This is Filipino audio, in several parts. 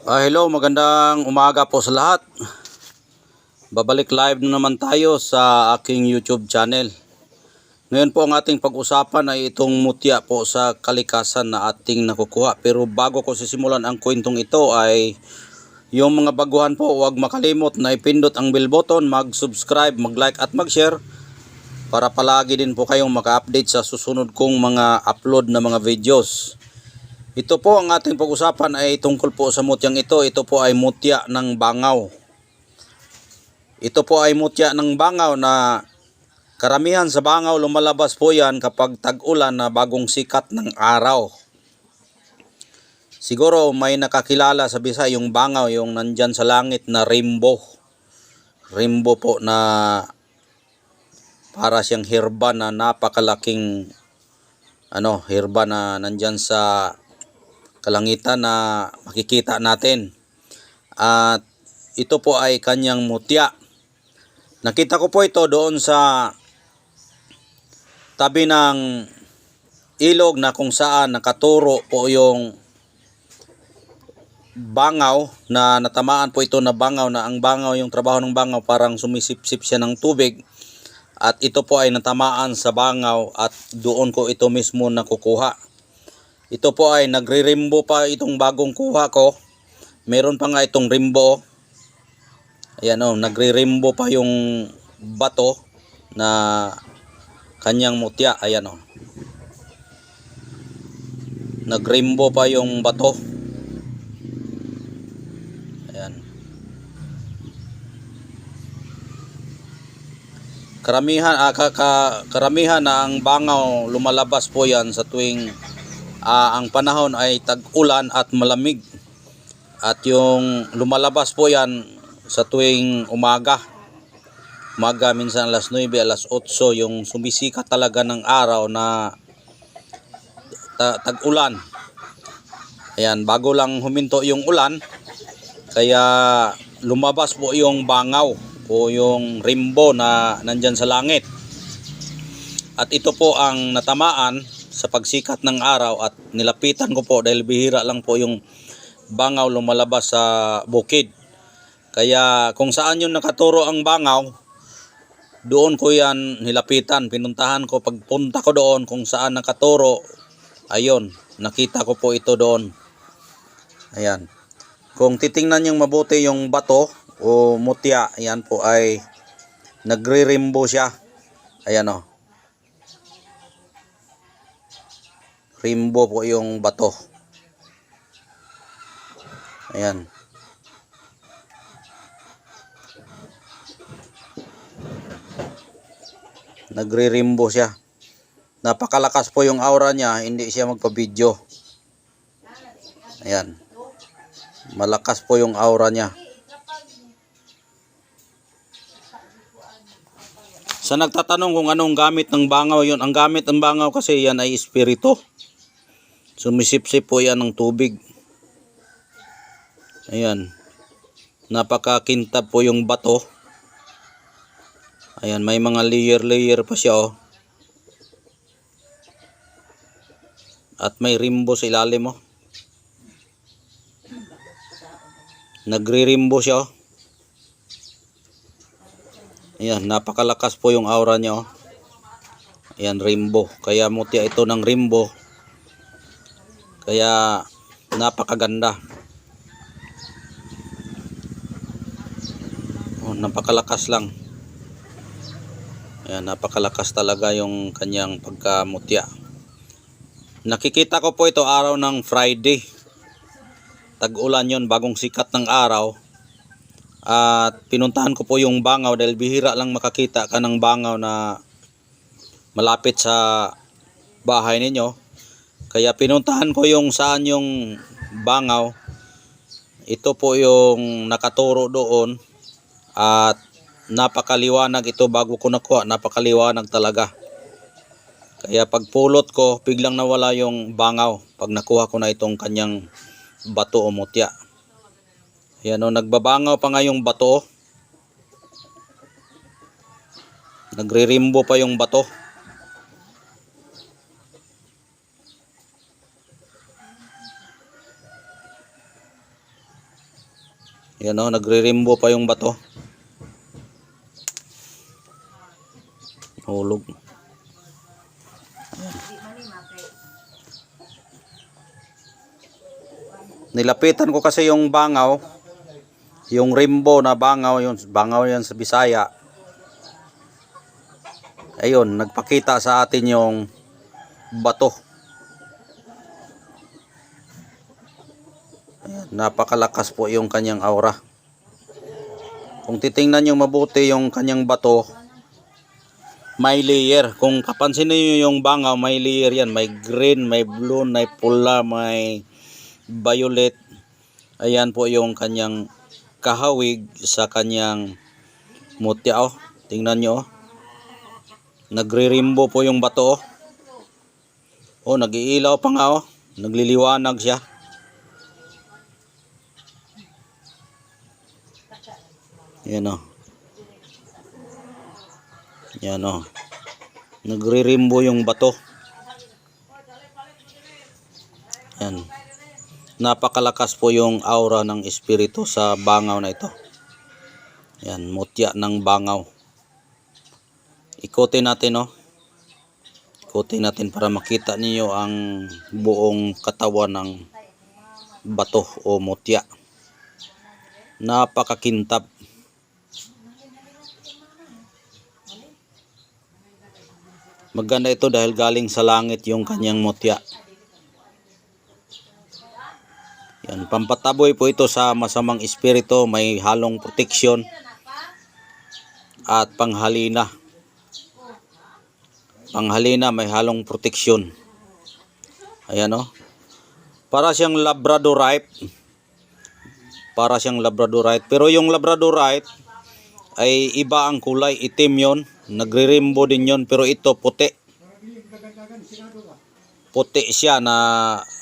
Hello, magandang umaga po sa lahat. Babalik live na naman tayo sa aking YouTube channel. Ngayon po ang ating pag-usapan ay itong mutya po sa kalikasan na ating nakukuha. Pero bago ko sisimulan ang kwentong ito ay yung mga baguhan po, huwag makalimot na ipindot ang bell button, mag-subscribe, mag-like at mag-share para palagi din po kayong maka-update sa susunod kong mga upload na mga videos. Ito po ang ating pag-usapan ay tungkol po sa mutyang ito. Ito po ay mutya ng bangaw. Ito po ay mutya ng bangaw na karamihan sa bangaw lumalabas po yan kapag tag-ulan na bagong sikat ng araw. Siguro may nakakilala sa Bisaya yung bangaw, yung nandyan sa langit na rainbow. Rainbow po na para siyang herba na napakalaking herba na nandyan sa kalangitan na makikita natin. At ito po ay kanyang mutya. Nakita ko po ito doon sa tabi ng ilog na kung saan nakaturo po yung bangaw na natamaan po ito na bangaw, na ang bangaw, yung trabaho ng bangaw parang sumisipsip siya ng tubig. At ito po ay natamaan sa bangaw at doon ko ito mismo nakukuha. Ito po ay nagre-rainbow pa itong bagong kuha ko. Meron pa nga itong rainbow. Ayan nagre-rainbow pa yung bato na kanyang mutya. Ayan nag-rainbow pa yung bato. Ayan. Karamihan na ang bangaw lumalabas po yan sa tuwing ang panahon ay tag-ulan at malamig. At yung lumalabas po yan sa tuwing umaga. Umaga, minsan alas 9, alas 8, yung sumisikat talaga ng araw na tag-ulan. Ayan, bago lang huminto yung ulan, kaya lumabas po yung bangaw o yung rainbow na nandyan sa langit. At ito po ang natamaan sa pagsikat ng araw at nilapitan ko po dahil bihira lang po yung bangaw lumalabas sa bukid. Kaya kung saan yung nakaturo ang bangaw, doon ko yan nilapitan, pinuntahan ko. Pagpunta ko doon kung saan nakaturo, ayun, nakita ko po ito doon. Ayan. Kung titingnan yung mabuti yung bato o mutya, ayan po ay nagre-rainbow siya. Ayan rainbow po yung bato. Ayan. Nagre-rainbow siya. Napakalakas po yung aura niya, hindi siya magpa-video. Ayan. Malakas po yung aura niya. Sa nagtatanong kung anong gamit ng bangaw, yun, ang gamit ng bangaw kasi yan ay espiritu. Sumisipsip po yan ng tubig. Ayan. Napakakintab po yung bato. Ayan, may mga layer pa siya At may rainbow sa ilalim Nagre-rainbow siya Ayan, napakalakas po yung aura niya Ayan, rainbow. Kaya mutya ito ng rainbow. Kaya napakaganda. Napakalakas lang. Ayan, napakalakas talaga yung kanyang pagkamutya. Nakikita ko po ito araw ng Friday. Tag-ulan yon, bagong sikat ng araw. At pinuntahan ko po yung bangaw dahil bihira lang makakita ka ng bangaw na malapit sa bahay ninyo. Kaya pinuntahan ko yung saan yung bangaw. Ito po yung nakaturo doon. At napakaliwanag ito bago ko nakuha. Napakaliwanag talaga. Kaya pagpulot ko, biglang nawala yung bangaw pag nakuha ko na itong kanyang bato o mutya. Ayan nagbabangaw pa nga yung bato. Nagre-rainbow pa yung bato. Yan o, nagre-rainbow pa yung bato. Hulog. Nilapitan ko kasi yung bangaw, yung rainbow na bangaw, yung bangaw yan sa Bisaya. Ayun, nagpakita sa atin yung bato. Ayan, napakalakas po yung kanyang aura. Kung titingnan nyo mabuti yung kanyang bato, may layer. Kung kapansin niyo yung bangaw, may layer yan. May green, may blue, may pula, may violet. Ayan po yung kanyang kahawig sa kanyang mutya. Oh, tingnan nyo. Oh. Nagre-rainbow po yung bato. Oh, oh, nag-iilaw pa nga. Oh. Nagliliwanag siya. Yan o. Yan o. Nagre-rainbow yung bato. Yan. Napakalakas po yung aura ng espiritu sa bangaw na ito. Yan, mutya ng bangaw. Ikutin natin, oh. Ikutin natin para makita niyo ang buong katawan ng bato o mutya. Napakakintab. Maganda ito dahil galing sa langit yung kanyang mutya. Yan, pampataboy po ito sa masamang espiritu, may halong proteksyon at panghalina. Panghalina, may halong proteksyon. Ayan o. Para siyang labradorite. Para siyang labradorite. Pero yung labradorite ay iba ang kulay, itim yon. Nagre-rainbow din yon, pero ito puti. Puti siya na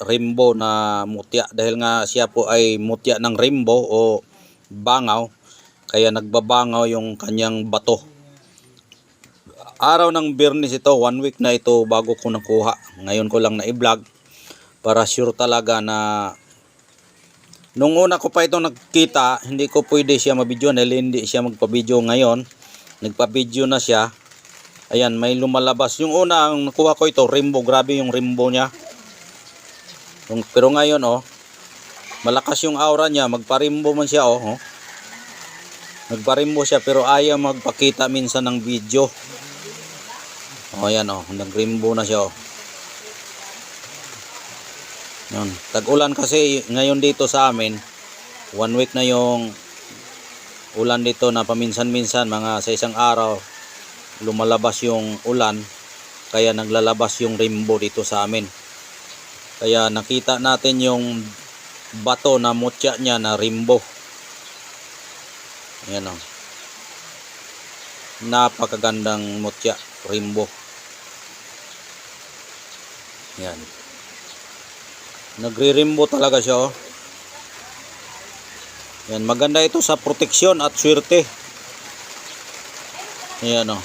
rainbow na mutya dahil nga siya po ay mutya ng rainbow o bangaw, kaya nagbabangaw yung kanyang bato. Araw ng Biyernes ito, 1 week na ito bago ko nakuha. Ngayon ko lang na i-vlog para sure talaga na nung una ko pa itong nakikita, hindi ko pwede siya mabidyo dahil hindi siya magpabidyo. Ngayon nagpabidyo na siya. Ayan, may lumalabas. Yung una, ang nakuha ko ito, rainbow. Grabe yung rainbow niya. Pero ngayon, oh, malakas yung aura niya. Magpa-rainbow man siya, oh. Nagpa-rainbow siya, pero ayaw magpakita minsan ng video. Oh, ayan, oh. Nag-rainbow na siya, oh. Yun. Tag-ulan kasi ngayon dito sa amin. 1 week na yung ulan dito na paminsan-minsan, mga sa isang araw lumalabas yung ulan, kaya naglalabas yung rainbow dito sa amin. Kaya nakita natin yung bato na mutya niya na rainbow. Ayan o. Napakagandang mutya, rainbow. Ayan. Nagre-rainbow talaga siya o. Ayan, maganda ito sa proteksyon at swerte. Ayan o.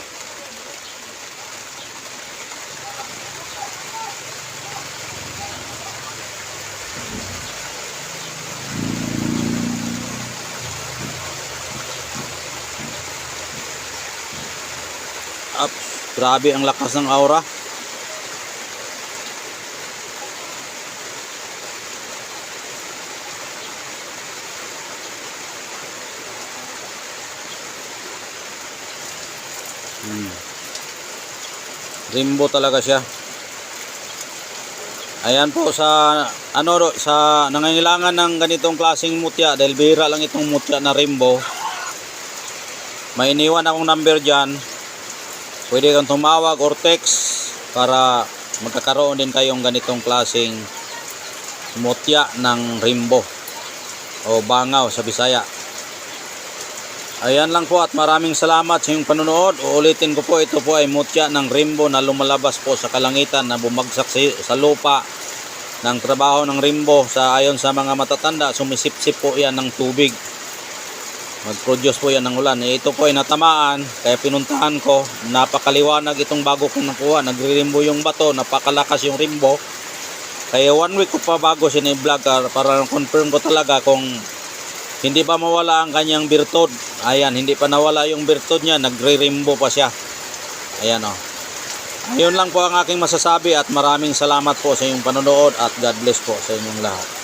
Grabe ang lakas ng aura. Rainbow talaga siya. Ayan po sa sa nangangailangan ng ganitong klaseng mutya, dahil bihira lang itong mutya na rainbow. May iniwan akong number diyan. Pwede kang tumawag or text para magkakaroon din kayong ganitong klaseng mutya ng rainbow o bangaw sa Bisaya. Ayan lang po at maraming salamat sa inyong panonood. Uulitin ko po, ito po ay mutya ng rainbow na lumalabas po sa kalangitan, na bumagsak sa lupa ng trabaho ng rainbow. Ayon sa mga matatanda, sumisipsip po yan ng tubig. Mag-produce po yan ng ulan. Ito po ay natamaan, kaya pinuntahan ko. Napakaliwanag itong bago kong nakuha. Nagre-rainbow yung bato, napakalakas yung rainbow. Kaya 1 week ko pa bago sinay-vlog para confirm ko talaga kung hindi pa mawala ang kanyang birtod. Ayan, hindi pa nawala yung birtod niya, nagre-rainbow pa siya. Ayan o. Ayun lang po ang aking masasabi at maraming salamat po sa inyong panonood at God bless po sa inyong lahat.